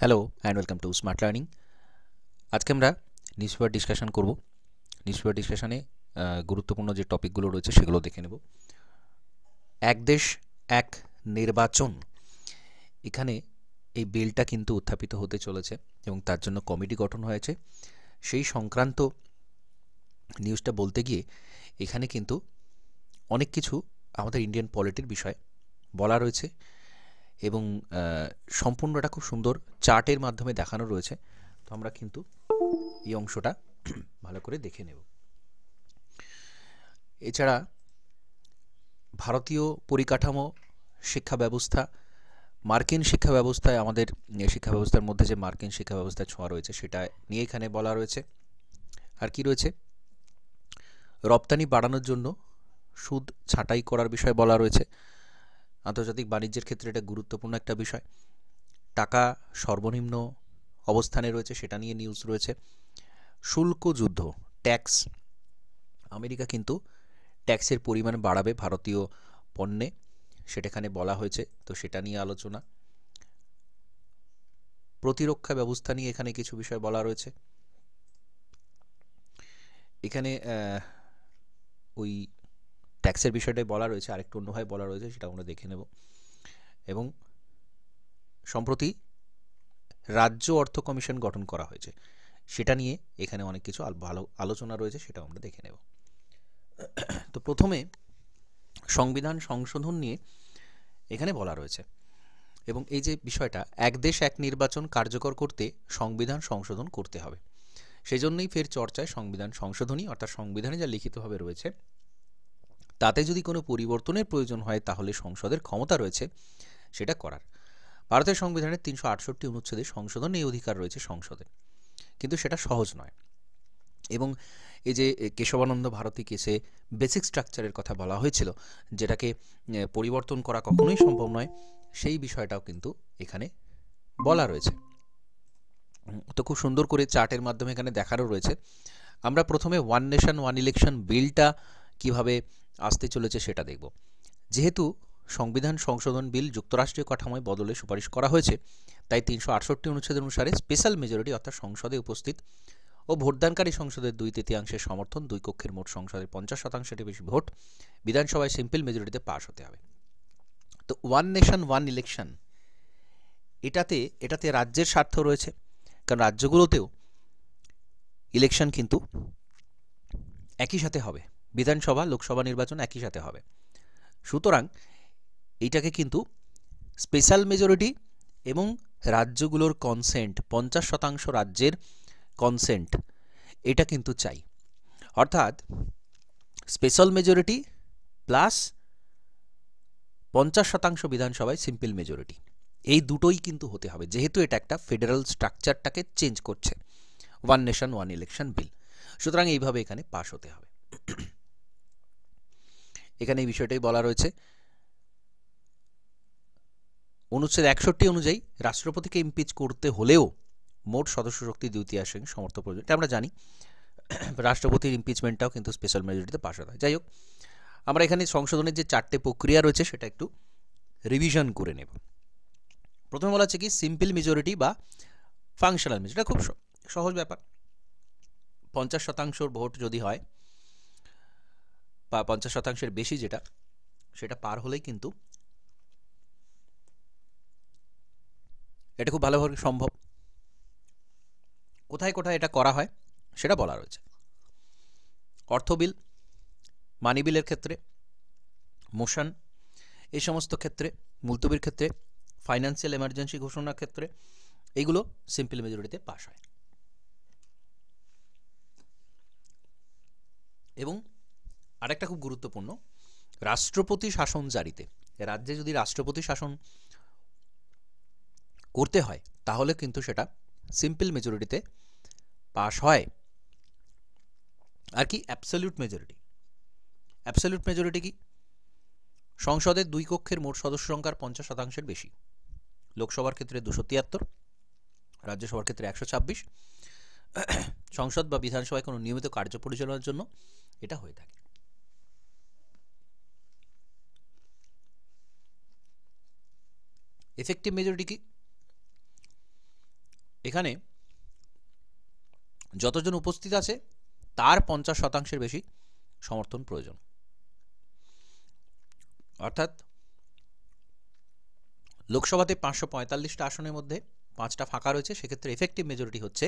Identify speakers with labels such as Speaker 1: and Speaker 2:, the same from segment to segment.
Speaker 1: Hello and welcome to smart learning. আজকে আমরা news paper discussion করব। নিউজ পেপার ডিসকাশনে গুরুত্বপূর্ণ যে টপিকগুলো রয়েছে সেগুলো দেখে নেব। এক দেশ এক নির্বাচন, এখানে এই বিলটা কিন্তু উত্থাপিত হতে চলেছে এবং তার জন্য কমিটি গঠন হয়েছে। সেই সংক্রান্ত নিউজটা বলতে গিয়ে এখানে কিন্তু অনেক কিছু আমাদের ইন্ডিয়ান পলিটির বিষয় বলা রয়েছে এবং সম্পূর্ণটা খুব সুন্দর চার্টের মাধ্যমে দেখানো রয়েছে। তো আমরা কিন্তু এই অংশটা ভালো করে দেখে নেব। এছাড়া ভারতীয় পরিকাঠামো, শিক্ষা ব্যবস্থা, মার্কিন শিক্ষা ব্যবস্থায় আমাদের শিক্ষা ব্যবস্থার মধ্যে যে মার্কিন শিক্ষা ব্যবস্থার ছোঁয়া রয়েছে সেটা নিয়ে এখানে বলা রয়েছে। আর কি রয়েছে, রপ্তানি বাড়ানোর জন্য সুদ ছাঁটাই করার বিষয় বলা রয়েছে। আন্তর্জাতিক বাণিজ্যের ক্ষেত্রে এটা গুরুত্বপূর্ণ একটা বিষয়। টাকা সর্বনিম্ন অবস্থানে রয়েছে সেটা নিয়ে নিউজ রয়েছে। শুল্ক যুদ্ধ, ট্যাক্স, আমেরিকা কিন্তু ট্যাক্সের পরিমাণ বাড়াবে ভারতীয় পণ্যে, সেটা এখানে বলা হয়েছে, তো সেটা নিয়ে আলোচনা। প্রতিরক্ষা ব্যবস্থা নিয়ে এখানে কিছু বিষয় বলা রয়েছে। এখানে ওই ট্যাক্সের বিষয়টাই বলা রয়েছে, আরেকটু অন্যভাবে বলা রয়েছে, সেটা আমরা দেখে নেব। এবং সম্প্রতি রাজ্য অর্থ কমিশন গঠন করা হয়েছে, সেটা নিয়ে এখানে অনেক কিছু ভালো আলোচনা রয়েছে, সেটা আমরা দেখে নেব। তো প্রথমে সংবিধান সংশোধন নিয়ে এখানে বলা রয়েছে এবং এই যে বিষয়টা, এক দেশ এক নির্বাচন কার্যকর করতে সংবিধান সংশোধন করতে হবে, সেই জন্যই ফের চর্চায় সংবিধান সংশোধনী, অর্থাৎ সংবিধানে যা লিখিতভাবে রয়েছে তাতে যদি কোনো পরিবর্তনের প্রয়োজন হয় তাহলে সংসদের ক্ষমতা রয়েছে সেটা করার। ভারতের সংবিধানের 368 অনুচ্ছেদে সংশোধন এই অধিকার রয়েছে সংসদের, কিন্তু সেটা সহজ নয়। এবং এই যে কেশবানন্দ ভারতী কেসে বেসিক স্ট্রাকচারের কথা বলা হয়েছিল, যেটাকে পরিবর্তন করা কখনোই সম্ভব নয়, সেই বিষয়টাও কিন্তু এখানে বলা রয়েছে। তো খুব সুন্দর করে চার্টের মাধ্যমে এখানে দেখানো রয়েছে। আমরা প্রথমে ওয়ান নেশন ওয়ান ইলেকশন বিলটা কিভাবে আসতে চলেছে সেটা দেখব। যেহেতু সংবিধান সংশোধন বিল যুক্তরাষ্ট্রীয় কাঠামোয় বদলে সুপারিশ করা হয়েছে, তাই 368 অনুচ্ছেদ অনুসারে স্পেশাল মেজরিটি অর্থাৎ সংসদে উপস্থিত ও ভোটদানকারী সংসদের 2/3 সমর্থন, দুই কক্ষের মোট সংসদের 50%-এর বেশি ভোট, বিধানসভায় সিম্পল মেজরিটিতে পাশ হতে হবে। তো ওয়ান নেশন ওয়ান ইলেকশন, এটাতে রাজ্যের স্বার্থ রয়েছে, কারণ রাজ্যগুলোতেও ইলেকশন কিন্তু একই সাথে হবে, বিধানসভা লোকসভা নির্বাচন একই সাথে হবে। সুতরাং এইটাকে কিন্তু স্পেশাল মেজরিটি এবং রাজ্যগুলোর কনসেন্ট, 50% রাজ্যের কনসেন্ট, এটা কিন্তু চাই। অর্থাৎ স্পেশাল মেজরিটি প্লাস 50% বিধানসভায় সিম্পল মেজরিটি, এই দুটোই কিন্তু হতে হবে, যেহেতু এটা একটা ফেডারেল স্ট্রাকচারটাকে চেঞ্জ করছে one nation one election bill. সুতরাং এইভাবে এখানে পাশ হতে হবে। এখানে এই বিষয়টাই বলা রয়েছে। অনুচ্ছেদ 61 অনুযায়ী রাষ্ট্রপতিকে ইমপিচ করতে হলেও মোট সদস্য শক্তি 2/3 সমর্থন প্রয়োজন, এটা আমরা জানি। রাষ্ট্রপতির ইমপিচমেন্টটাও কিন্তু স্পেশাল মেজরিটিতে পাশ হতে হয়। যাই হোক, আমরা এখানে সংশোধনের যে 4টে প্রক্রিয়া রয়েছে সেটা একটু রিভিশন করে নেব। প্রথমে বলা হচ্ছে কি সিম্পল মেজরিটি বা ফাংশনাল মেজরিটি, এটা খুব সহজ ব্যাপার। 50% ভোট যদি হয় বা 50%-এর বেশি, সেটা পার হলেই কিন্তু এটা খুব ভালোভাবে সম্ভব। কোথায় কোথায় এটা করা হয় সেটা বলা রয়েছে। অর্থ বিল, মানি বিলের ক্ষেত্রে, মোশন, এই সমস্ত ক্ষেত্রে, মুলতবির ক্ষেত্রে, ফাইন্যান্সিয়াল এমার্জেন্সি ঘোষণার ক্ষেত্রে, এইগুলো সিম্পল মেজরিটিতে পাশ হয়। এবং আরেকটা খুব গুরুত্বপূর্ণ, রাষ্ট্রপতি শাসন জারিতে, রাজ্যে যদি রাষ্ট্রপতি শাসন করতে হয় তাহলে কিন্তু সেটা সিম্পল মেজরিটিতে পাশ হয়। আর কি অ্যাবসলিউট মেজরিটি, অ্যাবসলিউট মেজরিটি কি, সংসদের দুই কক্ষের মোট সদস্য সংখ্যার 50%-এর বেশি, লোকসভার ক্ষেত্রে 273, রাজ্যসভার ক্ষেত্রে 126, সংসদ বা বিধানসভায় কোনো নিয়মিত কার্য পরিচালনার জন্য এটা হয়ে থাকে। এফেক্টিভ মেজরিটি কি, এখানে যতজন উপস্থিত আছে তার 50% বেশি সমর্থন প্রয়োজন। অর্থাৎ লোকসভাতে 545টা আসনের মধ্যে 5টা ফাঁকা রয়েছে, সেক্ষেত্রে এফেক্টিভ মেজরিটি হচ্ছে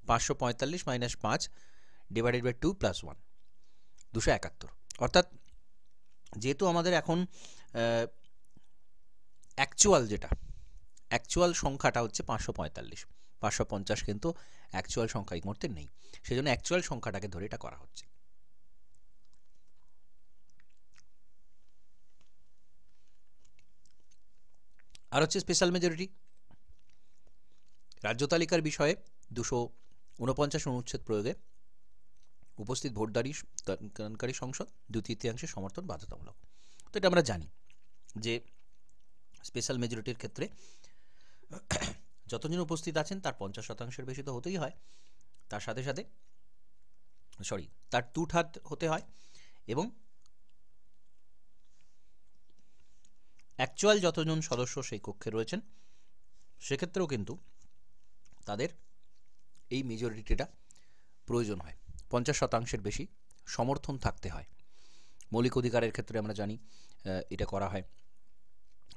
Speaker 1: 545 - 5 ডিভাইডেড বাই 2 + 1, 271। অর্থাৎ যেহেতু আমাদের এখন অ্যাকচুয়াল সংখ্যাটা হচ্ছে 545, 550 কিন্তু অ্যাকচুয়াল সংখ্যা এই মুহূর্তে নেই, সেজন্য অ্যাকচুয়াল সংখ্যাটাকে ধরে এটা করা হচ্ছে। আর হচ্ছে স্পেশাল মেজরিটি। রাজ্য তালিকার বিষয়ে 249 অনুচ্ছেদ প্রয়োগে উপস্থিত ভোটদানকারী সংসদ 2/3 সমর্থন বাধ্যতামূলক। তো এটা আমরা জানি যে স্পেশাল মেজরিটির ক্ষেত্রে যতজন উপস্থিত আছেন তার 50%-এর বেশি তো হতেই হয়, তার সাথে সাথে তার 2/3 হতে হয়, এবং অ্যাকচুয়াল যতজন সদস্য সেই কক্ষে রয়েছেন সেক্ষেত্রেও কিন্তু তাদের এই মেজরিটিটা প্রয়োজন হয়, 50%-এর বেশি সমর্থন থাকতে হয়। মৌলিক অধিকারের ক্ষেত্রে আমরা জানি এটা করা হয়,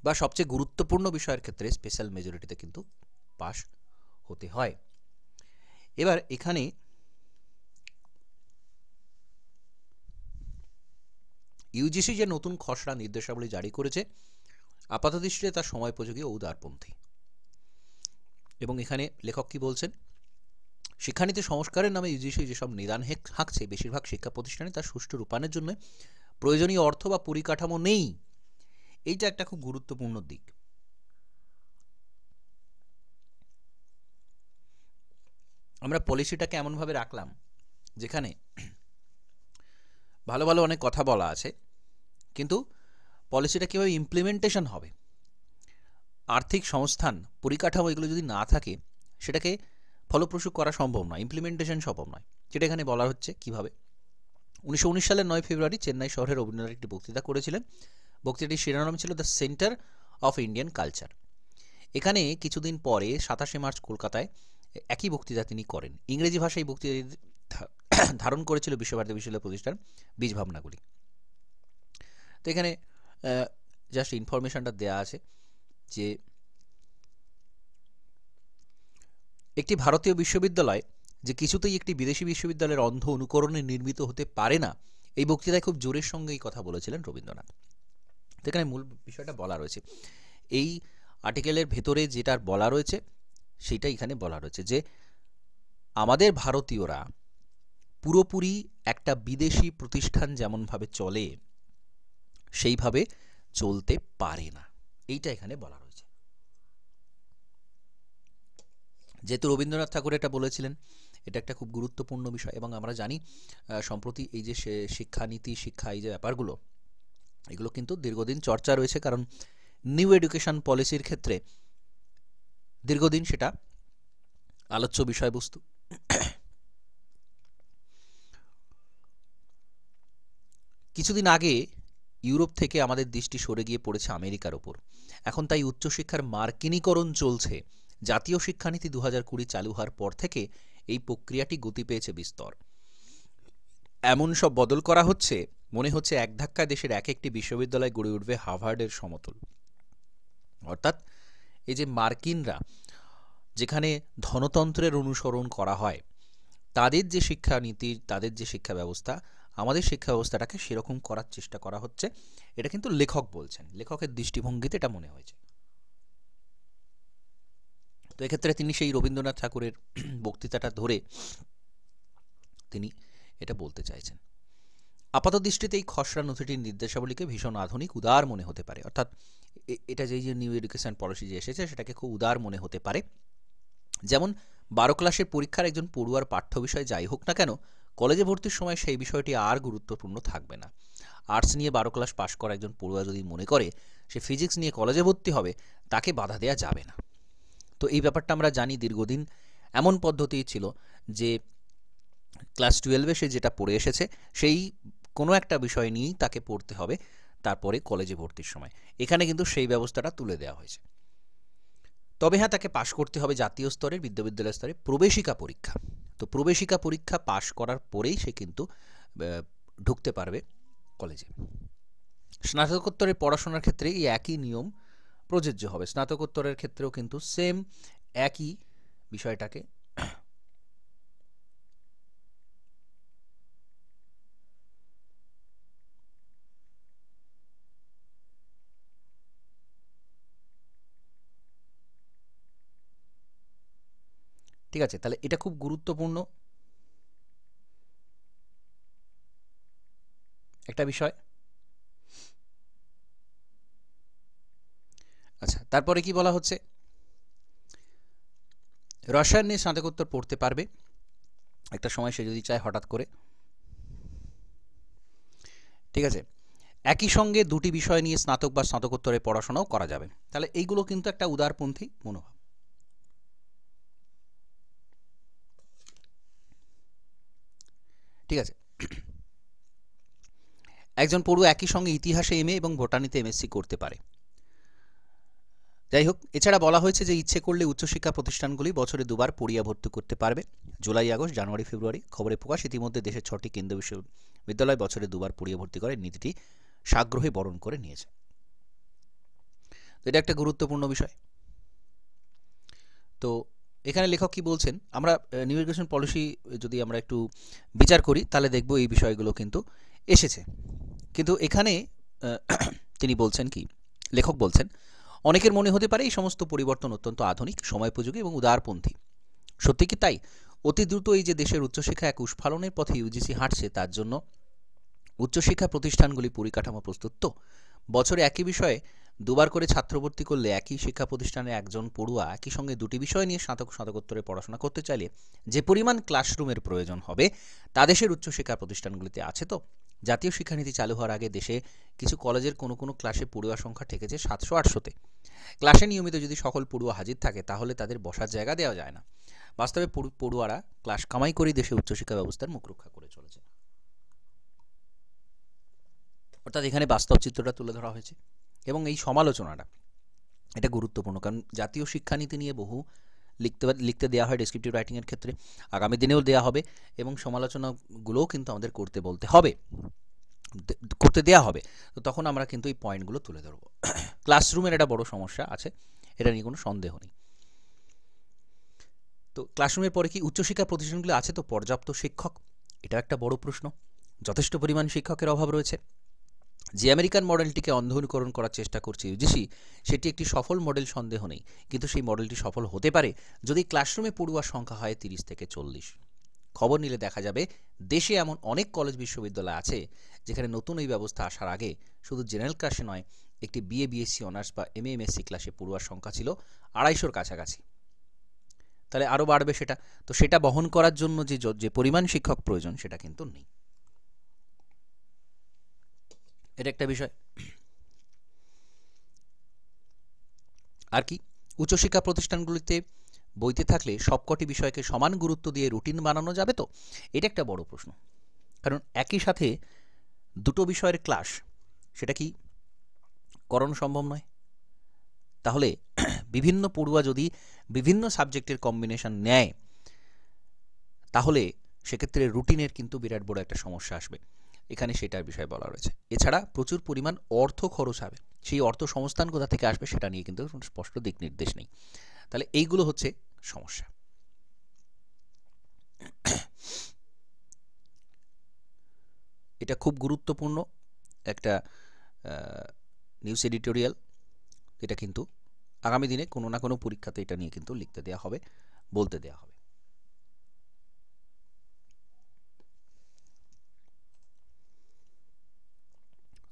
Speaker 1: বা সবচেয়ে গুরুত্বপূর্ণ বিষয়ের ক্ষেত্রে স্পেশাল মেজরিটিতে কিন্তু পাস হতে হয়। এবার এখানে ইউজিসি যে নতুন খসড়া নির্দেশাবলী জারি করেছে আপাতদৃষ্টিতে তার সময়োপযোগী ও উদারপন্থী, এবং এখানে লেখক কি বলছেন, শিক্ষানীতি সংস্কারের নামে ইউজিসি যেসব নিদান হাঁকছে বেশিরভাগ শিক্ষা প্রতিষ্ঠানে তার সুষ্ঠু রূপায়ণের জন্য প্রয়োজনীয় অর্থ বা পরিকাঠামো নেই। এইটা একটা খুব গুরুত্বপূর্ণ দিক। আমরা পলিসিটাকে এমনভাবে রাখলাম যেখানে ভালো ভালো অনেক কথা বলা আছে, কিন্তু পলিসিটা কীভাবে ইমপ্লিমেন্টেশন হবে, আর্থিক সংস্থান, পরিকাঠামো এগুলো যদি না থাকে সেটাকে ফলপ্রসূ করা সম্ভব নয়, ইমপ্লিমেন্টেশন সম্ভব নয়। যেটা এখানে বলা হচ্ছে কিভাবে। 1919 সালের 9 ফেব্রুয়ারি চেন্নাই শহরে রবীন্দ্রনাথ একটি বক্তৃতা করেছিলেন। বক্তৃতাটির শিরোনাম ছিল the centre of Indian culture. এখানে কিছুদিন পরে 27 মার্চ কলকাতায় একই বক্তৃতা তিনি করেন। ইংরেজি ভাষায় বক্তৃতা ধারণ করেছিল বিশ্বভারতী বিশ্ববিদ্যালয় প্রতিষ্ঠান বীজ ভাবনাগুলি। তো এখানে জাস্ট ইনফরমেশনটা দেয়া আছে যে একটি ভারতীয় বিশ্ববিদ্যালয় যে কিছুতেই একটি বিদেশি বিশ্ববিদ্যালয়ের অন্ধ অনুকরণে নির্মিত হতে পারে না, এই বক্তৃতায় খুব জোরের সঙ্গে এই কথা বলেছিলেন রবীন্দ্রনাথ। তো এখানে মূল বিষয়টা বলা রয়েছে, এই আর্টিকেলের ভেতরে যেটা বলা রয়েছে সেইটা এখানে বলা রয়েছে যে আমাদের ভারতীয়রা পুরোপুরি একটা বিদেশি প্রতিষ্ঠান যেমনভাবে চলে সেইভাবে চলতে পারে না, এইটা এখানে বলা রয়েছে। যেহেতু রবীন্দ্রনাথ ঠাকুর এটা বলেছিলেন, এটা একটা খুব গুরুত্বপূর্ণ বিষয়, এবং আমরা জানি সম্প্রতি এই যে শিক্ষানীতি, শিক্ষা, এই যে ব্যাপারগুলো, এগুলো কিন্তু দীর্ঘদিন চর্চা রয়েছে, কারণ নিউ এডুকেশন পলিসির ক্ষেত্রে দীর্ঘদিন সেটা আলোচ্য বিষয়বস্তু। কিছুদিন আগে ইউরোপ থেকে আমাদের দৃষ্টি সরে গিয়ে পড়েছে আমেরিকার ওপর। এখন তাই উচ্চশিক্ষার মার্কিনীকরণ চলছে। জাতীয় শিক্ষানীতি 2020 চালু হওয়ার পর থেকে এই প্রক্রিয়াটি গতি পেয়েছে বিস্তর। এমন সব বদল করা হচ্ছে, মনে হচ্ছে এক ধাক্কায় দেশের এক একটি বিশ্ববিদ্যালয় গড়ে উঠবে হার্ভার্ডের সমতুল। অর্থাৎ এই যে মার্কিনরা যেখানে ধনতন্ত্রের অনুসরণ করা হয়, তাদের যে শিক্ষানীতি, তাদের যে শিক্ষা ব্যবস্থা, আমাদের শিক্ষা ব্যবস্থাটাকে সেরকম করার চেষ্টা করা হচ্ছে। এটা কিন্তু লেখক বলছেন, লেখকের দৃষ্টিভঙ্গিতে এটা মনে হয়েছে। তো এক্ষেত্রে তিনি সেই রবীন্দ্রনাথ ঠাকুরের বক্তৃতাটা ধরে তিনি এটা বলতে চাইছেন। আপাত দৃষ্টিতে এই খসড়া নথিটির নির্দেশাবলীকে ভীষণ আধুনিক, উদার মনে হতে পারে। অর্থাৎ এটা যে নিউ এডুকেশন পলিসি যে এসেছে সেটাকে খুব উদার মনে হতে পারে। যেমন 12 ক্লাসের পরীক্ষার একজন পড়ুয়ার পাঠ্য বিষয় যাই হোক না কেন, কলেজে ভর্তির সময় সেই বিষয়টি আর গুরুত্বপূর্ণ থাকবে না। আর্টস নিয়ে 12 ক্লাস পাশ করা একজন পড়ুয়া যদি মনে করে সে ফিজিক্স নিয়ে কলেজে ভর্তি হবে, তাকে বাধা দেওয়া যাবে না। তো এই ব্যাপারটা আমরা জানি, দীর্ঘদিন এমন পদ্ধতি ছিল যে ক্লাস 12-এ সে যেটা পড়ে এসেছে সেই কোনো একটা বিষয় নিয়েই তাকে পড়তে হবে তারপরে কলেজে ভর্তির সময়। এখানে কিন্তু সেই ব্যবস্থাটা তুলে দেওয়া হয়েছে। তবে হ্যাঁ, তাকে পাশ করতে হবে জাতীয় স্তরের বিশ্ববিদ্যালয় স্তরে প্রবেশিকা পরীক্ষা। তো প্রবেশিকা পরীক্ষা পাশ করার পরেই সে কিন্তু ঢুকতে পারবে কলেজে। স্নাতকোত্তরের পড়াশোনার ক্ষেত্রে এই একই নিয়ম প্রযোজ্য হবে। স্নাতকোত্তরের ক্ষেত্রেও কিন্তু সেম একই বিষয়টাকে ঠিক আছে, তাহলে এটা খুব গুরুত্বপূর্ণ একটা বিষয়। আচ্ছা, তারপরে কি বলা হচ্ছে, রসায়ন নিয়ে স্নাতকোত্তর পড়তে পারবে একটা সময় সে যদি চায় হঠাৎ করে। ঠিক আছে, একই সঙ্গে দুটি বিষয় নিয়ে স্নাতক বা স্নাতকোত্তরে পড়াশোনাও করা যাবে। তাহলে এইগুলো কিন্তু একটা উদারপন্থী মনোভাব। ঠিক আছে, একজন পড়ুয়া একই সঙ্গে ইতিহাসে এমএ এবং বোটানিতে এমএসসি করতে পারে। যাই হোক, এছাড়া বলা হয়েছে যে ইচ্ছে করলে উচ্চশিক্ষা প্রতিষ্ঠানগুলি বছরে দুবার পড়িয়া ভর্তি করতে পারবে। জুলাই, আগস্ট, জানুয়ারি, ফেব্রুয়ারি খবরে প্রকাশ। ইতিমধ্যে দেশের 6টি কেন্দ্রীয় বিশ্ববিদ্যালয় বছরে দুবার পড়িয়া ভর্তি করে নীতিটি সাগ্রহে বরণ করে নিয়েছে। তো এটা একটা গুরুত্বপূর্ণ বিষয়। তো এখানে লেখক কি বলছেন, আমরা নিউ এডুকেশন পলিসি যদি আমরা একটু বিচার করি তাহলে দেখব এই বিষয়গুলো কিন্তু এসেছে। কিন্তু এখানে তিনি বলছেন কি, লেখক বলছেন, অনেকের মনে হতে পারে এই সমস্ত পরিবর্তন অত্যন্ত আধুনিক, সময়োপযোগী এবং উদারপন্থী। সত্যি কি তাই? অতি দ্রুত এই যে দেশের উচ্চশিক্ষা এক উস্ফালনের পথে ইউজিসি হাঁটছে, তার জন্য উচ্চশিক্ষা প্রতিষ্ঠানগুলি পরিকাঠামো প্রস্তুত তো? বছরে একই বিষয়ে দুবার করে ছাত্রভর্তি করলে একই শিক্ষা প্রতিষ্ঠানে একজন পড়ুয়া একই সঙ্গে দুটি বিষয় নিয়ে স্নাতকোত্তরে পড়াশোনা করতে চাইলে যে পরিমাণ ক্লাসরুমের প্রয়োজন হবে তা দেশের উচ্চশিক্ষা প্রতিষ্ঠানগুলিতে আছে তো? জাতীয় শিক্ষানীতি চালু হওয়ার আগে দেশে কিছু কলেজের কোনো কোনো ক্লাসে পড়ুয়া সংখ্যা ঠেকেছে 700-800-তে। ক্লাসে নিয়মিত যদি সকল পড়ুয়া হাজির থাকে তাহলে তাদের বসার জায়গা দেওয়া যায় না। বাস্তবে পড়ুয়ারা ক্লাস কামাই করেই দেশে উচ্চশিক্ষা ব্যবস্থার মুখ রক্ষা করে চলেছে। অর্থাৎ এখানে বাস্তব চিত্রটা তুলে ধরা হয়েছে এবং এই সমালোচনাটা এটা গুরুত্বপূর্ণ, কারণ জাতীয় শিক্ষানীতি নিয়ে বহু লিখতে দেওয়া হয় ডেসক্রিপটিভ রাইটিংয়ের ক্ষেত্রে, আগামী দিনেও দেওয়া হবে এবং সমালোচনাগুলোও কিন্তু আমাদের করতে দেওয়া হবে। তো তখন আমরা কিন্তু এই পয়েন্টগুলো তুলে ধরব। ক্লাসরুমের একটা বড় সমস্যা আছে, এটা নিয়ে কোনো সন্দেহ নেই। তো ক্লাসরুমের পরে কি উচ্চশিক্ষা প্রতিষ্ঠানগুলো আছে তো পর্যাপ্ত শিক্ষক? এটা একটা বড় প্রশ্ন। যথেষ্ট পরিমাণ শিক্ষকের অভাব রয়েছে। যে আমেরিকান মডেলটিকে অন্ধ অনুকরণ করার চেষ্টা করছে ইউজিসি, সেটি একটি সফল মডেল, সন্দেহ নেই, কিন্তু সেই মডেলটি সফল হতে পারে যদি ক্লাসরুমে পড়ুয়ার সংখ্যা হয় 30 থেকে 40। খবর নিলে দেখা যাবে দেশে এমন অনেক কলেজ বিশ্ববিদ্যালয় আছে যেখানে নতুন এই ব্যবস্থা আসার আগে শুধু জেনারেল ক্লাসে নয়, একটি বিএ, বিএসসি অনার্স বা এমএ, এমএসসি ক্লাসে পড়ুয়ার সংখ্যা ছিল 250-র কাছাকাছি। তাহলে আরও বাড়বে সেটা। তো সেটা বহন করার জন্য যে পরিমাণ শিক্ষক প্রয়োজন সেটা কিন্তু নেই। এটা একটা বিষয়। আর কি, উচ্চশিক্ষা প্রতিষ্ঠানগুলিতে বইতে থাকলে সবকটি বিষয়কে সমান গুরুত্ব দিয়ে রুটিন বানানো যাবে তো? এটা একটা বড় প্রশ্ন, কারণ একই সাথে দুটো বিষয়ের ক্লাস সেটা কি করানো সম্ভব নয়। তাহলে বিভিন্ন পড়ুয়া যদি বিভিন্ন সাবজেক্টের কম্বিনেশন নেয় তাহলে সেক্ষেত্রে রুটিনের কিন্তু বিরাট বড় একটা সমস্যা আসবে। এখানে সেটার বিষয় বলা রয়েছে। এছাড়া প্রচুর পরিমাণ অর্থ খরচ হবে, সেই অর্থ সংস্থান কোথা থেকে আসবে সেটা নিয়ে কিন্তু স্পষ্ট দিক নির্দেশ নেই। তাহলে এইগুলো হচ্ছে সমস্যা। এটা খুব গুরুত্বপূর্ণ একটা নিউজ এডিটোরিয়াল। এটা কিন্তু আগামী দিনে কোনো না কোনো পরীক্ষাতে এটা নিয়ে কিন্তু লিখতে দেওয়া হবে, বলতে দেওয়া হবে।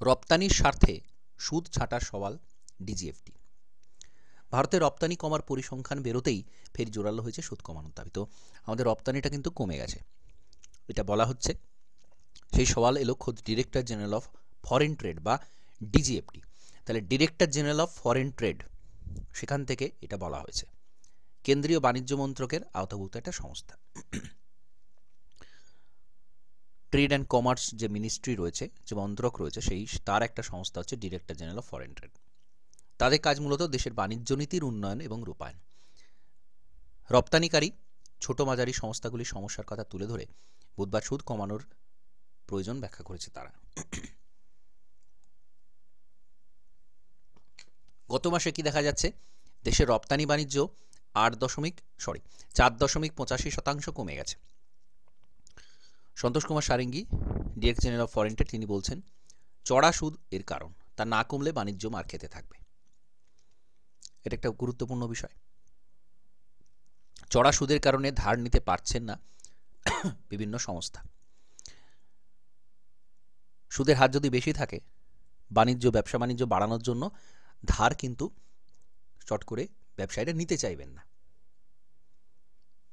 Speaker 1: রপ্তানির স্বার্থে সুদ ছাঁটার সওয়াল ডিজিএফটি। ভারতের রপ্তানি কমার পরিসংখ্যান বেরোতেই ফের জোরালো হয়েছে সুদ কমানোর দাবি। তো আমাদের রপ্তানিটা কিন্তু কমে গেছে, এটা বলা হচ্ছে। সেই সওয়াল এলো খোদ director general of foreign trade বা ডিজিএফটি। তাহলে director general of foreign trade, সেখান থেকে এটা বলা হয়েছে। কেন্দ্রীয় বাণিজ্য মন্ত্রকের আওতাভুক্ত একটা সংস্থা। ট্রেড অ্যান্ড কমার্স যে মিনিস্ট্রি রয়েছে, যে মন্ত্রক রয়েছে, তার একটা সংস্থা হচ্ছে director general of foreign trade. তাদের কাজ মূলত দেশের বাণিজ্য নীতির উন্নয়ন এবং রূপায়ণ। রপ্তানিকারী ছোট মাঝারি সংস্থাগুলির সমস্যার কথা তুলে ধরে বুধবার সুদ কমানোর প্রয়োজন ব্যাখ্যা করেছে তারা। গত মাসে কি দেখা যাচ্ছে, দেশের রপ্তানি বাণিজ্য 4.85% কমে গেছে। Santosh Kumar Sarangi, director general of foreign trade, তিনি বলছেন চড়া সুদ এর কারণ, তা না কমলে বাণিজ্য মার খেতে থাকবে। এটা একটা গুরুত্বপূর্ণ বিষয়। চড়া সুদের কারণে ধার নিতে পারছেন না বিভিন্ন সংস্থা। সুদের হার যদি বেশি থাকে, ব্যবসা বাণিজ্য বাড়ানোর জন্য ধার কিন্তু চট করে ব্যবসায়ীরা নিতে চাইবেন না।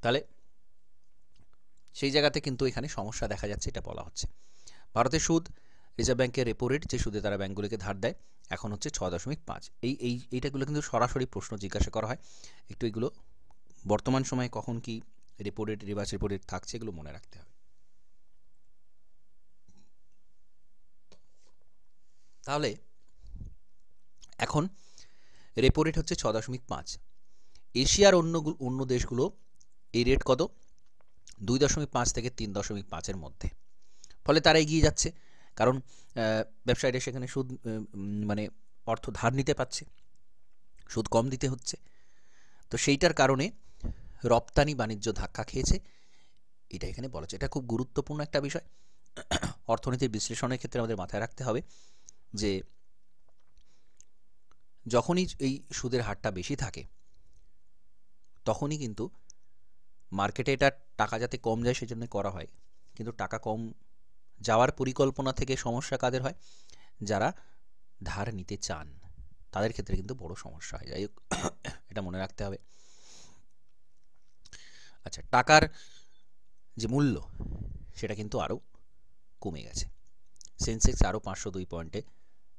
Speaker 1: তাহলে সেই জায়গাতে কিন্তু এখানে সমস্যা দেখা যাচ্ছে, এটা বলা হচ্ছে। ভারতের সুদ, রিজার্ভ ব্যাংকের রেপো রেট, যে সুদে তারা ব্যাংকগুলিকে ধার দেয়, এখন হচ্ছে 6.5। এইটাগুলো কিন্তু সরাসরি প্রশ্ন জিজ্ঞাসা করা হয়। একটু এগুলো বর্তমান সময়ে কখন কি repo rate, reverse repo rate থাকছে, এগুলো মনে রাখতে হবে। তাহলে এখন রেপো রেট হচ্ছে 6.5। এশিয়ার অন্য দেশগুলো এই রেট কত? 2.5 থেকে 3.5-এর মধ্যে। ফলে তারা এগিয়ে যাচ্ছে, কারণ ব্যবসায়ীরা সেখানে সুদ মানে অর্থ ধার নিতে পারছে, সুদ কম দিতে হচ্ছে। তো সেইটার কারণে রপ্তানি বাণিজ্য ধাক্কা খেয়েছে, এটা এখানে বলা হচ্ছে। এটা খুব গুরুত্বপূর্ণ একটা বিষয়। অর্থনীতির বিশ্লেষণের ক্ষেত্রে আমাদের মাথায় রাখতে হবে যে যখনই এই সুদের হারটা বেশি থাকে, তখনই কিন্তু মার্কেটে এটা টাকা যাতে কম যায় সেজন্য করা হয়। কিন্তু টাকা কম যাওয়ার পরিকল্পনা থেকে সমস্যা কাদের হয়? যারা ধার নিতে চান, তাদের ক্ষেত্রে কিন্তু বড় সমস্যা হয়। যাই হোক, এটা মনে রাখতে হবে। আচ্ছা, টাকার যে মূল্য সেটা কিন্তু আরও কমে গেছে। সেন্সেক্স আরও 502 পয়েন্টে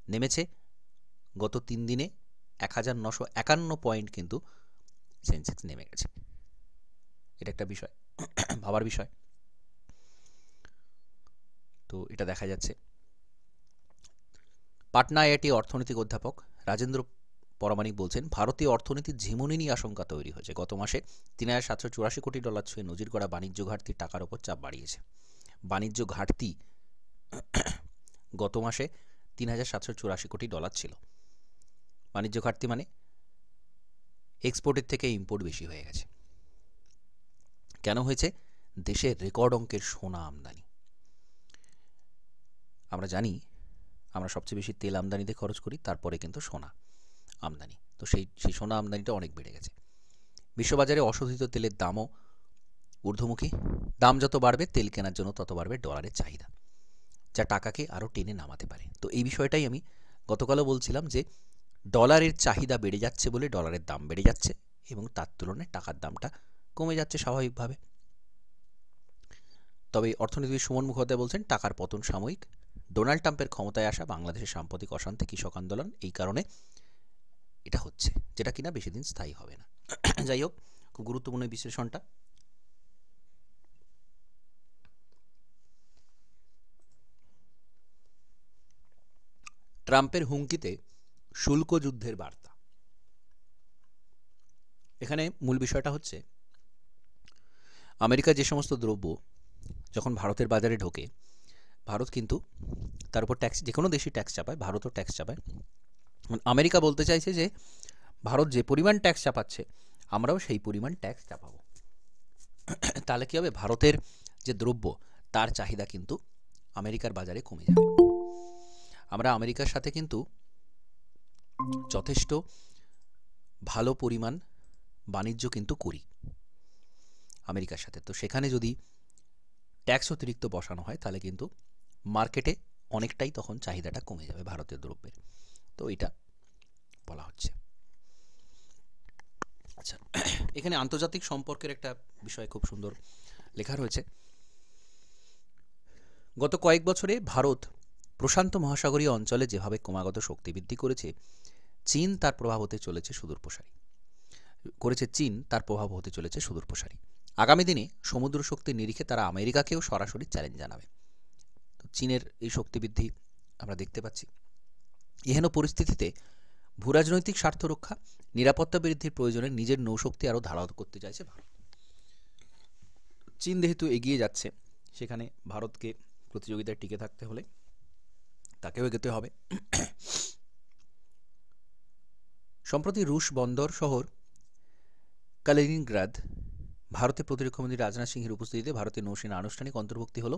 Speaker 1: নেমেছে। গত 3 দিনে 1951 পয়েন্ট কিন্তু সেন্সেক্স নেমে গেছে। এটা একটা বিষয়, ভাবার বিষয়। তো এটা দেখা যাচ্ছে। পাটনা আইআইটি অর্থনৈতিক অধ্যাপক রাজেন্দ্র পরমাণিক বলছেন, ভারতীয় অর্থনীতির ঝিমুনি নিয়ে আশঙ্কা তৈরি হয়েছে। গত মাসে $3,784 কোটি ছুঁয়ে নজির করা বাণিজ্য ঘাটতি টাকার ওপর চাপ বাড়িয়েছে। বাণিজ্য ঘাটতি গত মাসে $3,784 কোটি ছিল। বাণিজ্য ঘাটতি মানে এক্সপোর্টের থেকে ইম্পোর্ট বেশি হয়ে গেছে। কেন হয়েছে? দেশের রেকর্ড অঙ্কের সোনা আমদানি। আমরা জানি আমরা সবচেয়ে বেশি তেল আমদানিতে খরচ করি, তারপরে কিন্তু সোনা আমদানি। তো সেই সোনা আমদানিটা অনেক বেড়ে গেছে। বিশ্ববাজারে অশোধিত তেলের দামও ঊর্ধ্বমুখী। দাম যত বাড়বে, তেল কেনার জন্য তত বাড়বে ডলারের চাহিদা, যা টাকাকে আরও টেনে নামাতে পারে। তো এই বিষয়টাই আমি গতকালও বলছিলাম যে ডলারের চাহিদা বেড়ে যাচ্ছে বলে ডলারের দাম বেড়ে যাচ্ছে, এবং তার তুলনায় টাকার দামটা কমে যাচ্ছে স্বাভাবিকভাবে। তবে অর্থনীতিবিদ সুমন মুখোপাধ্যায় বলছেন, টাকার পতন সাময়িক। ডোনাল্ড ট্রাম্পের ক্ষমতায় আসা, বাংলাদেশের সাম্প্রতিক অশান্তি, কৃষক আন্দোলন, এই কারণে এটা হচ্ছে, যেটা কিনা বেশি দিন স্থায়ী হবে না। যাই হোক, খুব গুরুত্বপূর্ণ বিশ্লেষণটা। ট্রাম্পের হুমকিতে শুল্ক যুদ্ধের বার্তা। এখানে মূল বিষয়টা হচ্ছে, আমেরিকা যে সমস্ত দ্রব্য যখন ভারতের বাজারে ঢোকে, ভারত কিন্তু তার উপর ট্যাক্স, যে কোনো দেশই ট্যাক্স চাপায়, ভারতও ট্যাক্স চাপায়। আমেরিকা বলতে চাইছে যে ভারত যে পরিমাণ ট্যাক্স চাপাচ্ছে, আমরাও সেই পরিমাণ ট্যাক্স চাপাবো। তাহলে কী হবে? ভারতের যে দ্রব্য, তার চাহিদা কিন্তু আমেরিকার বাজারে কমে যাবে। আমরা আমেরিকার সাথে কিন্তু যথেষ্ট ভালো পরিমাণ বাণিজ্য কিন্তু করি আমেরিকার সাথে। তো সেখানে যদি ট্যাক্স অতিরিক্ত বসানো হয়, তাহলে কিন্তু মার্কেটে অনেকটাই তখন চাহিদাটা কমে যাবে ভারতীয় দ্রব্যের। তো এটা বলা হচ্ছে। আচ্ছা, এখানে আন্তর্জাতিক সম্পর্কের একটা বিষয় খুব সুন্দর লেখা রয়েছে। গত কয়েক বছরে ভারত প্রশান্ত মহাসাগরীয় অঞ্চলে যেভাবে ক্রমাগত শক্তি বৃদ্ধি করেছে, চীন তার প্রভাব হতে চলেছে সুদূরপ্রসারী। আগামী দিনে সমুদ্র শক্তির নিরিখে তারা আমেরিকাকেও সরাসরি চ্যালেঞ্জ জানাবে। তো চীনের এই শক্তি বৃদ্ধি আমরা দেখতে পাচ্ছি। এহেন পরিস্থিতিতে ভূরাজনৈতিক স্বার্থ রক্ষা, নিরাপত্তা বৃদ্ধির প্রয়োজনে নিজের নৌশক্তি আরও ধারালো করতে চাইছে ভারত। চীন যেহেতু এগিয়ে যাচ্ছে, সেখানে ভারতকে প্রতিযোগিতায় টিকে থাকতে হলে তাকেও এগোতে হবে। সম্প্রতি রুশ বন্দর শহর কালিনিনগ্রাদ ভারতের প্রতিরক্ষামন্ত্রী রাজনাথ সিংহের উপস্থিতিতে ভারতের নৌসেনা আনুষ্ঠানিক অন্তর্ভুক্তি হল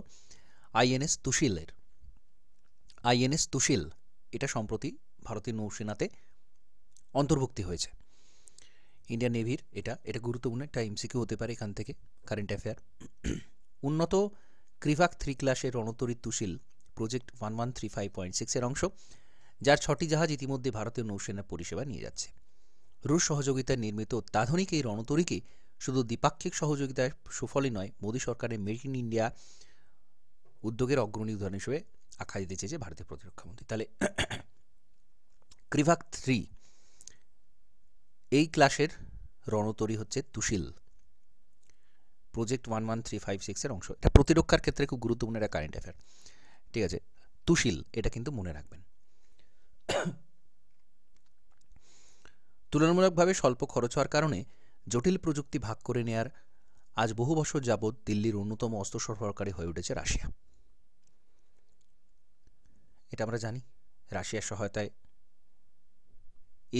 Speaker 1: আইএনএস তুশিলের। আইএনএস তুশিল এটা সম্প্রতি ভারতীয় নৌসেনাতে অন্তর্ভুক্তি হয়েছে। ইন্ডিয়ান নেভির এটা গুরুত্বপূর্ণ একটা এমসিকিউ হতে পারে এখান থেকে, কারেন্ট অ্যাফেয়ার। উন্নত ক্রিভাক 3 ক্লাসের রণতরী তুশিল প্রজেক্ট 1135.6 এর অংশ, যার 6টি জাহাজ ইতিমধ্যে ভারতীয় নৌসেনার পরিষেবা নিয়ে যাচ্ছে। রুশ সহযোগিতায় নির্মিত অত্যাধুনিক এই রণতরীকে শুধু দ্বিপাক্ষিক সহযোগিতার সুফলই নয়, মোদী সরকারের মেক ইন ইন্ডিয়া উদ্যোগের অগ্রণী উদাহরণ হিসেবে আখ্যা দিতে চেয়েছে ভারতীয় প্রতিরক্ষামন্ত্রী। তাহলে ক্রিভাক 3 এই ক্লাসের রণতরী হচ্ছে তুশিল, প্রজেক্ট 11356 এর অংশ। এটা প্রতিরক্ষার ক্ষেত্রে খুব গুরুত্বপূর্ণ একটা কারেন্ট অ্যাফেয়ার, ঠিক আছে। তুশিল এটা কিন্তু মনে রাখবেন। তুলনামূলকভাবে স্বল্প খরচ হওয়ার কারণে জটিল প্রযুক্তি ভাগ করে নেয়ার আজ বহু বছর যাবৎ দিল্লির অন্যতম অস্ত্র সরবরাহকারী হয়ে উঠেছে রাশিয়া। এটা আমরা জানি, রাশিয়ার সহায়তায়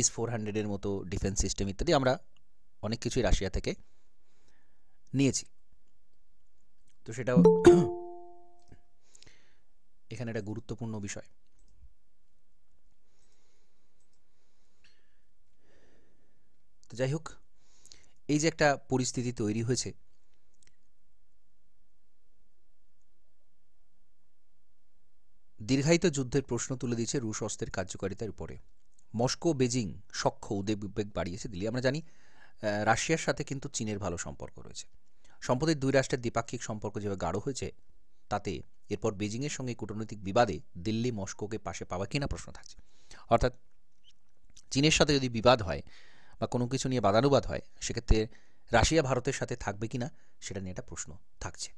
Speaker 1: S-400 এর মতো ডিফেন্স সিস্টেম ইত্যাদি আমরা অনেক কিছুই রাশিয়া থেকে নিয়েছি। তো সেটাও এখানে একটা গুরুত্বপূর্ণ বিষয়। তো যাই হোক, এই যে একটা পরিস্থিতি তৈরি হয়েছে, দীর্ঘায়িত যুদ্ধের প্রশ্ন তুলে দিয়েছে রুশ অস্ত্রের কার্যকারিতার উপরে। মস্কো বেজিং সখ্য উদ্বেগ বাড়িয়েছে দিল্লি। আমরা জানি রাশিয়ার সাথে কিন্তু চীনের ভালো সম্পর্ক রয়েছে। সম্প্রতি দুই রাষ্ট্রের দ্বিপাক্ষিক সম্পর্ক যেভাবে গাঢ় হয়েছে, তাতে এরপর বেজিংয়ের সঙ্গে কূটনৈতিক বিবাদে দিল্লি মস্কোকে পাশে পাওয়া কিনা প্রশ্ন থাকছে। অর্থাৎ চীনের সাথে যদি বিবাদ হয় বা কোনো কিছু নিয়ে বাদানুবাদ হয়, সেক্ষেত্রে রাশিয়া ভারতের সাথে থাকবে কিনা সেটা নিয়ে একটা প্রশ্ন থাকছে।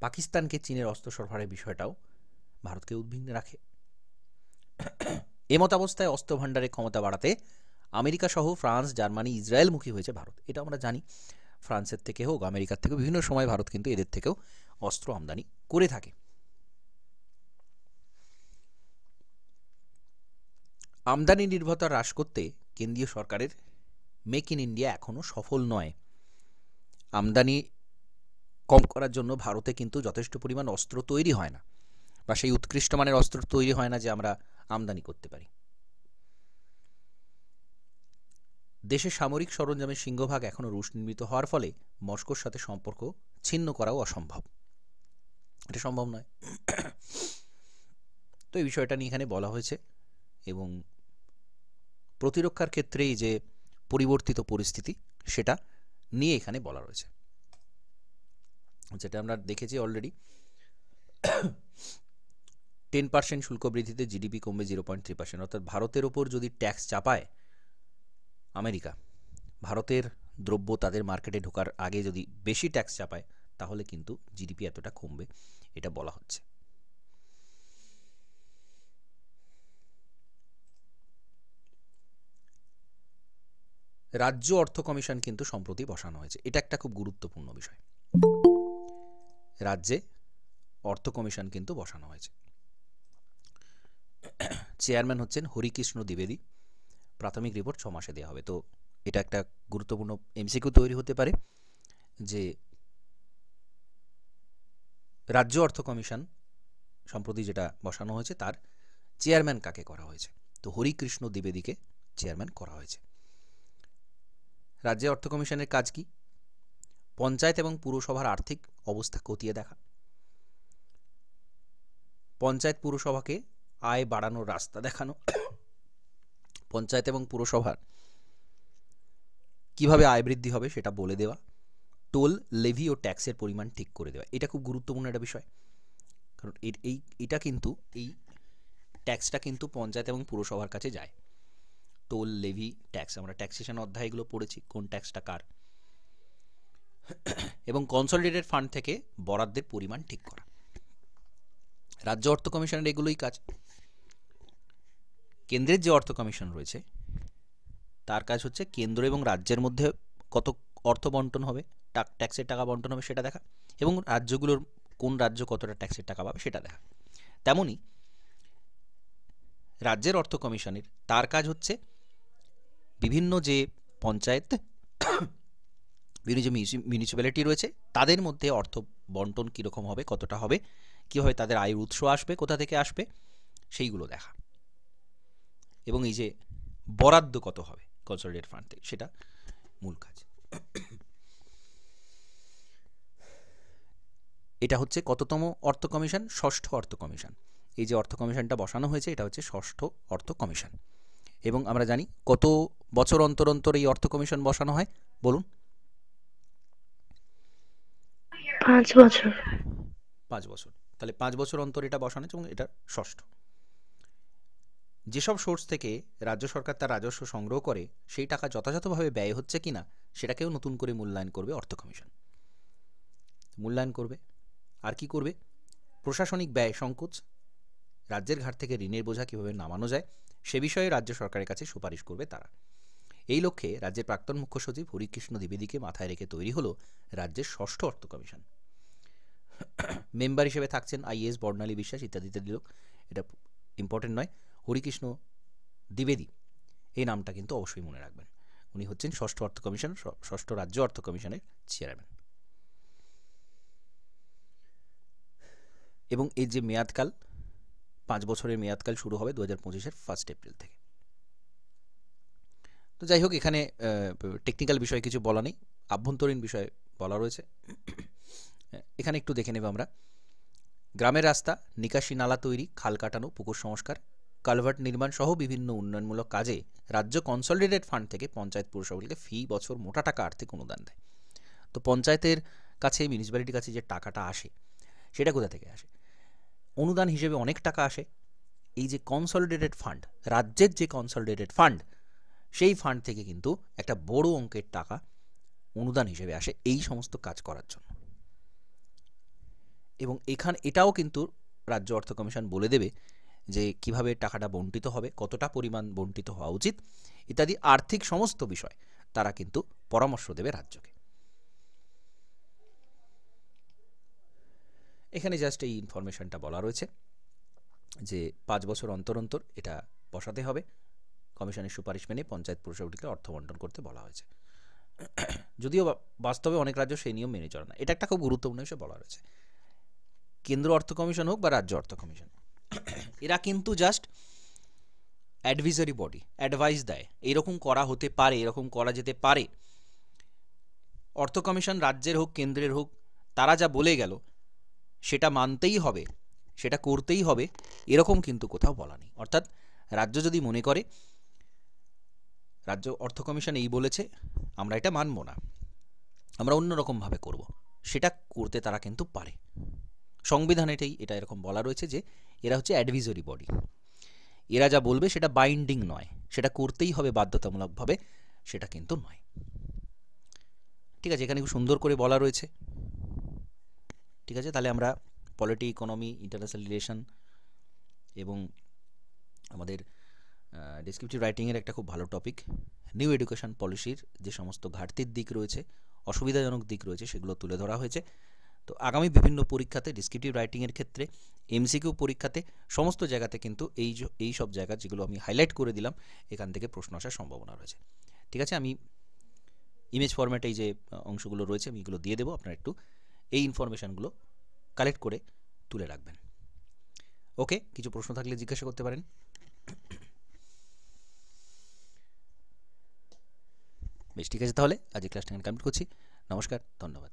Speaker 1: পাকিস্তানকে চীনের অস্ত্র সরবরাহের বিষয়টাও ভারতকে উদ্বিগ্ন রাখে। এমতাবস্থায় অস্ত্র ভাণ্ডারের ক্ষমতা বাড়াতে আমেরিকা সহ ফ্রান্স, জার্মানি, ইসরায়েল মুখী হয়েছে ভারত। এটা আমরা জানি, ফ্রান্সের থেকে হোক, আমেরিকার থেকে বিভিন্ন সময় ভারত কিন্তু এদের থেকেও অস্ত্র আমদানি করে থাকে। আমদানি নির্ভরতা হ্রাস করতে কেন্দ্রীয় সরকারের মেক ইন ইন্ডিয়া এখনও সফল নয়। আমদানি কম করার জন্য ভারতে কিন্তু যথেষ্ট পরিমাণ অস্ত্র তৈরি হয় না, বা সেই উৎকৃষ্ট মানের অস্ত্র তৈরি হয় না যে আমরা আমদানি করতে পারি। দেশের সামরিক সরঞ্জামের সিংহভাগ এখনও রুশ নির্মিত হওয়ার ফলে মস্কোর সাথে সম্পর্ক ছিন্ন করাও অসম্ভব। এটা সম্ভব নয়। তো এই বিষয়টা নিয়ে এখানে বলা হয়েছে, এবং প্রতিরক্ষার ক্ষেত্রে এই যে পরিবর্তিত পরিস্থিতি সেটা নিয়ে এখানে বলা রয়েছে, যেটা আমরা দেখেছি অলরেডি। 10% শুল্ক বৃদ্ধিতে জিডিপি কমবে 0.3%। অর্থাৎ ভারতের ওপর যদি ট্যাক্স চাপায় আমেরিকা, ভারতের দ্রব্য তাদের মার্কেটে ঢোকার আগে যদি বেশি ট্যাক্স চাপায়, তাহলে কিন্তু জিডিপি এতটা কমবে, এটা বলা হচ্ছে। রাজ্য অর্থ কমিশন কিন্তু সম্প্রতি বসানো হয়েছে। এটা একটা খুব গুরুত্বপূর্ণ বিষয়। রাজ্যে অর্থ কমিশন কিন্তু বসানো হয়েছে। চেয়ারম্যান হচ্ছেন হরিকৃষ্ণ দ্বিবেদী। প্রাথমিক রিপোর্ট 6 মাসে দেওয়া হবে। তো এটা একটা গুরুত্বপূর্ণ এমসিকিউ তৈরি হতে পারে যে রাজ্য অর্থ কমিশন সম্প্রতি যেটা বসানো হয়েছে, তার চেয়ারম্যান কাকে করা হয়েছে। তো হরিকৃষ্ণ দ্বিবেদীকে চেয়ারম্যান করা হয়েছে। রাজ্য অর্থ কমিশনের কাজ কি? পঞ্চায়েত এবং পুরসভার আর্থিক অবস্থা খতিয়ে দেখা, পঞ্চায়েত পুরসভাকে আয় বাড়ানোর রাস্তা দেখানো, পঞ্চায়েত এবং পুরসভার কিভাবে আয় বৃদ্ধি হবে সেটা বলে দেওয়া, টোল, লেভি ও ট্যাক্সের পরিমাণ ঠিক করে দেওয়া। এটা খুব গুরুত্বপূর্ণ একটা বিষয়, কারণ এটা কিন্তু এই ট্যাক্সটা কিন্তু পঞ্চায়েত এবং পুরসভার কাছে যায়। টোল, লেভি, ট্যাক্স, আমরা ট্যাক্সেশন অধ্যায়গুলো পড়েছি, কোন ট্যাক্সটা কার, এবং কনসলিডেটেড ফান্ড থেকে বরাদ্দের পরিমাণ ঠিক করা। রাজ্য অর্থ কমিশনের এগুলোই কাজ। কেন্দ্রের যে অর্থ কমিশন রয়েছে তার কাজ হচ্ছে কেন্দ্র এবং রাজ্যের মধ্যে কত অর্থ বন্টন হবে, ট্যাক্সের টাকা বন্টন হবে সেটা দেখা, এবং রাজ্যগুলোর কোন রাজ্য কতটা ট্যাক্সের টাকা পাবে সেটা দেখা। তেমনি রাজ্যের অর্থ কমিশনের তার কাজ হচ্ছে বিভিন্ন যে পঞ্চায়েত, বিভিন্ন যে মিউনিসিপ্যালিটি রয়েছে তাদের মধ্যে অর্থ বন্টন কীরকম হবে, কতটা হবে, কীভাবে তাদের আয়ের উৎস আসবে, কোথা থেকে আসবে, সেইগুলো দেখা, এবং এই যে বরাদ্দ কত হবে কনসলিডেটেড ফান্ড থেকে, সেটা মূল কাজ। এটা হচ্ছে কততম অর্থ কমিশন? ষষ্ঠ অর্থ কমিশন। এই যে অর্থ কমিশনটা বসানো হয়েছে এটা হচ্ছে ষষ্ঠ অর্থ কমিশন। এবং আমরা জানি কত বছর অন্তর অন্তর এই অর্থ কমিশন বসানো হয়, বলুন?
Speaker 2: 5 বছর।
Speaker 1: 5 বছর। তাহলে 5 বছর অন্তর এটা বসানো হয়েছে, এবং এটা ষষ্ঠ। যেসব সোর্স থেকে রাজ্য সরকার তার রাজস্ব সংগ্রহ করে সেই টাকা যথাযথভাবে ব্যয় হচ্ছে কিনা সেটাকেও নতুন করে মূল্যায়ন করবে অর্থ কমিশন। মূল্যায়ন করবে আর কি করবে? প্রশাসনিক ব্যয় সংকোচ, রাজ্যের ঘাট থেকে ঋণের বোঝা কীভাবে নামানো যায় সে বিষয়ে রাজ্য সরকারের কাছে সুপারিশ করবে তারা। এই লক্ষ্যে রাজ্যের প্রাক্তন মুখ্য সচিব হরিকৃষ্ণ দ্বিবেদীকে মাথায় রেখে তৈরি হলো রাজ্যের ষষ্ঠ অর্থ কমিশন। মেম্বার হিসেবে থাকছেন আইএস, বর্ণালী বিশ্বাস ইত্যাদি ইত্যাদি লোক। এটা ইম্পর্টেন্ট নয়, হরিকৃষ্ণ দ্বিবেদী এই নামটা কিন্তু অবশ্যই মনে রাখবেন। উনি হচ্ছেন ষষ্ঠ অর্থ কমিশন, ষষ্ঠ রাজ্য অর্থ কমিশনের চেয়ারম্যান। এবং এই যে মেয়াদকাল, 5 বছরের মেয়াদকাল শুরু হবে 2025-এর 1 এপ্রিল থেকে। তো যাই হোক, এখানে টেকনিক্যাল বিষয়ে কিছু বলা নেই, আভ্যন্তরীণ বিষয়ে বলা রয়েছে। এখানে একটু দেখে নেব আমরা। গ্রামের রাস্তা, নিকাশি নালা তৈরি, খাল কাটানো, পুকুর সংস্কার, কালভার্ট নির্মাণ সহ বিভিন্ন উন্নয়নমূলক কাজে রাজ্য কনসলিডেটেড ফান্ড থেকে পঞ্চায়েত পুরসভাগুলিকে ফি বছর মোটা টাকা আর্থিক অনুদান দেয়। তো পঞ্চায়েতের কাছে, মিউনিসিপ্যালিটির কাছে যে টাকাটা আসে সেটা কোথা থেকে আসে? অনুদান হিসেবে অনেক টাকা আসে। এই যে কনসলিডেটেড ফান্ড, রাজ্যের যে কনসলিডেটেড ফান্ড, সেই ফান্ড থেকে কিন্তু একটা বড় অঙ্কের টাকা অনুদান হিসেবে আসে এই সমস্ত কাজ করার জন্য। এবং এটাও কিন্তু রাজ্য অর্থ কমিশন বলে দেবে যে কিভাবে টাকাটা বণ্টিত হবে, কতটা পরিমাণ বণ্টিত হওয়া উচিত ইত্যাদি আর্থিক সমস্ত বিষয় তারা কিন্তু পরামর্শ দেবে রাজ্যকে। এখানে জাস্ট এই ইনফরমেশনটা বলা রয়েছে যে 5 বছর অন্তর অন্তর এটা বসাতে হবে। কমিশনের সুপারিশ মেনে পঞ্চায়েত পুরসভাগুলিকে অর্থ বন্টন করতে বলা হয়েছে। যদিও বাস্তবে অনেক রাজ্য সেই নিয়ম মেনে চলে না। এটা একটা খুব গুরুত্বপূর্ণ বিষয় বলা রয়েছে। কেন্দ্র অর্থ কমিশন হোক বা রাজ্য অর্থ কমিশন, এরা কিন্তু জাস্ট অ্যাডভাইজারি বডি, অ্যাডভাইস দেয় এইরকম করা হতে পারে, এরকম করা যেতে পারে। অর্থ কমিশন রাজ্যের হোক কেন্দ্রের হোক, তারা যা বলে গেল সেটা মানতেই হবে, সেটা করতেই হবে, এরকম কিন্তু কোথাও বলা নেই। অর্থাৎ রাজ্য যদি মনে করে রাজ্য অর্থ কমিশন এই বলেছে, আমরা এটা মানব না, আমরা অন্যরকমভাবে করব, সেটা করতে তারা কিন্তু পারে। সংবিধানেতেই এটা এরকম বলা রয়েছে যে এরা হচ্ছে অ্যাডভাইজারি বডি। এরা যা বলবে সেটা বাইন্ডিং নয়, সেটা করতেই হবে বাধ্যতামূলকভাবে, সেটা কিন্তু নয়। ঠিক আছে, এখানে খুব সুন্দর করে বলা রয়েছে। ঠিক আছে, তাহলে আমরা পলিটি, ইকোনমি, ইন্টারন্যাশনাল রিলেশন এবং আমাদের ডেসক্রিপটিভ রাইটিংয়ের একটা খুব ভালো টপিক, নিউ এডুকেশন পলিসির যে সমস্ত ঘাটতির দিক রয়েছে, অসুবিধাজনক দিক রয়েছে, সেগুলো তুলে ধরা হয়েছে। তো আগামী বিভিন্ন পরীক্ষাতে, ডেসক্রিপটিভ রাইটিংয়ের ক্ষেত্রে, এমসিকিউ পরীক্ষাতে, সমস্ত জায়গাতে কিন্তু এই সব জায়গা যেগুলো আমি হাইলাইট করে দিলাম, এখান থেকে প্রশ্ন আসার সম্ভাবনা রয়েছে। ঠিক আছে, আমি ইমেজ ফরম্যাটে এই যে অংশগুলো রয়েছে আমি এগুলো দিয়ে দেবো, আপনারা একটু এই ইনফরমেশানগুলো কালেক্ট করে তুলে রাখবেন। ওকে, কিছু প্রশ্ন থাকলে জিজ্ঞাসা করতে পারেন। বেশ, ঠিক আছে, তাহলে আজ এই ক্লাসটা এখানে কমপ্লিট করছি। নমস্কার, ধন্যবাদ।